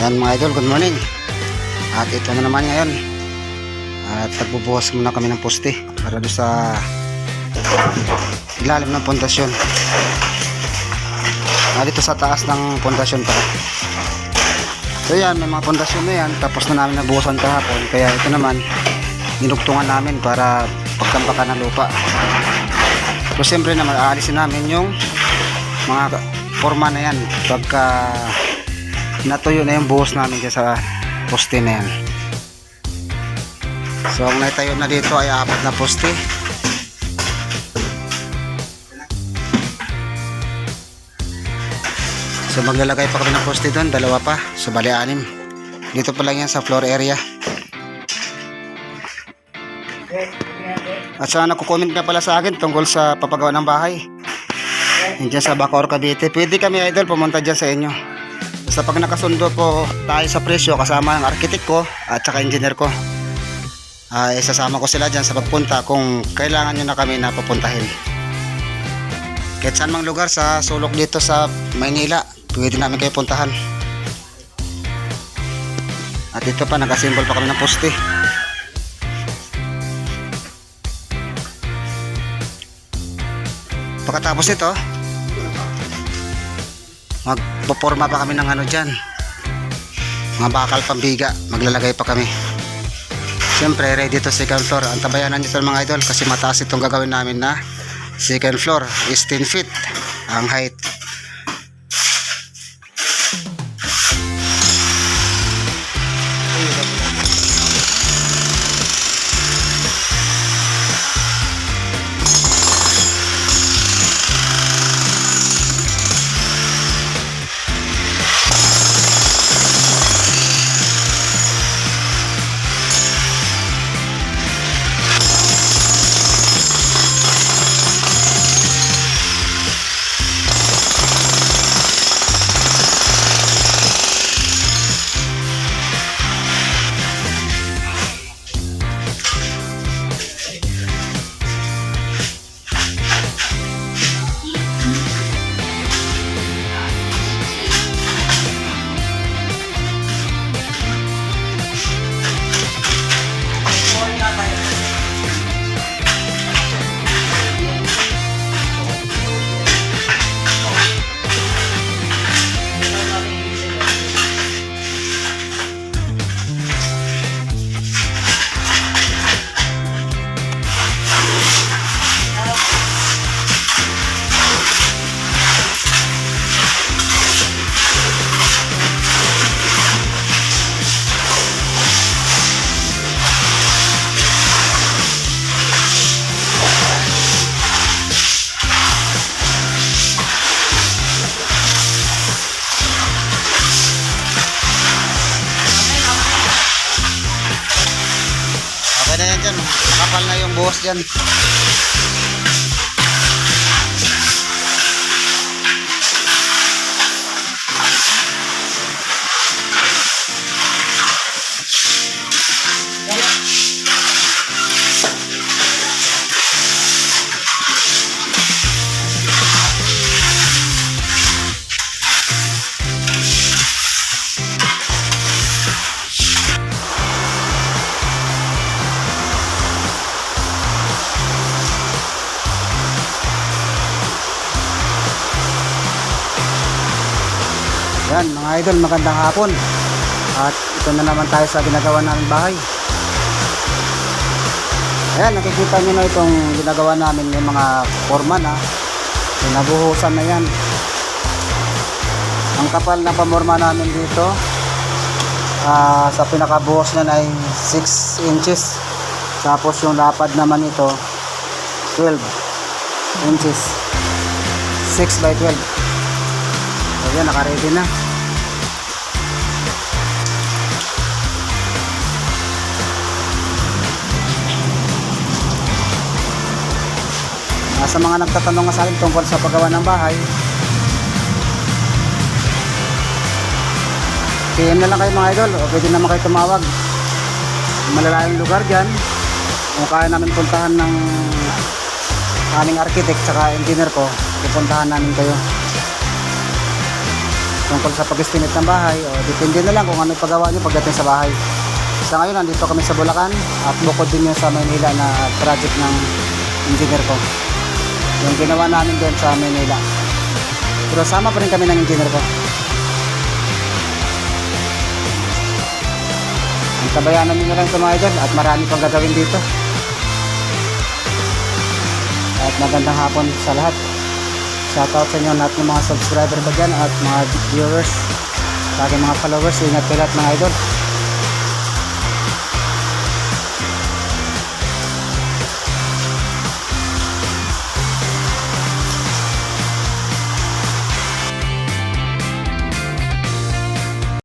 Ayan mga idol, good morning. At ito na naman ngayon. At nagbubuhos muna kami ng poste para doon sa ilalim ng pundasyon. Dito sa taas ng pundasyon pala. So yan, may mga pundasyon na yan. Tapos na namin nabuhusan kahapon. Kaya ito naman, dinugtungan namin para pagtampakan ng lupa. So siyempre naman, aalisin namin yung mga forma na yan pagka natuyo na yung buhos namin dyan sa poste na yan. So ang naitayo na dito ay 4 na poste. So maglalagay pa kami ng poste doon, 2 pa, so bali 6. Dito pa lang yan sa floor area. At saka nakukomment na pala sa akin tungkol sa papagawa ng bahay dyan sa Bacoor, Cavite. Pwede kami idol pumunta dyan sa inyo. Basta pag nakasundo po tayo sa presyo kasama ng architect ko at saka engineer ko, isasama ko sila dyan sa pagpunta kung kailangan nyo na kami na pupuntahin. Kahit saan mang lugar sa sulok dito sa Maynila, pwede namin kayo puntahan. At dito pa nakasimbol pa kami ng poste. Pagkatapos ito, magpoporma pa kami ng ano dyan, mga bakal pambiga, maglalagay pa kami. Siyempre ready to second floor. Antabayanan nyo ito mga idol kasi mataas itong gagawin namin na second floor is 10 feet ang height. Okay na yan dyan, nakapal na yung buhos dyan. Yan mga idol, magandang hapon. At ito na naman tayo sa ginagawa namin bahay. Ayan, nakikita nyo na itong ginagawa namin, yung mga forma na nabuhusan na yan. Ang kapal na pamorma namin dito, sa pinakabuhos na ay 6 inches. Tapos yung lapad naman ito 12 inches, 6 by 12. So yan, naka-ready na. Sa mga nagtatanong sa akin tungkol sa paggawa ng bahay, PM na lang kayo mga idol, o pwede naman kayo tumawag. Malalayong lugar dyan, kung kaya namin puntahan ng aming architect saka engineer ko, pupuntahan namin kayo. tungkol sa pag-estimate ng bahay. O, depende na lang kung ano paggawa nyo pagdating sa bahay. Sa ngayon, nandito kami sa Bulacan at bukod din yun sa Maynila na project ng engineer ko. Yung ginawa namin doon sa Maynila. Pero sama pa rin kami ng engineer ko. Ang tabayanan nyo na lang ito mga idol at marami pang gagawin dito. At magandang hapon sa lahat. Shoutout sa inyo lahat ng mga subscriber ko dyan at mga viewers, sa aking mga followers. Ingat kayo lahat mga idol.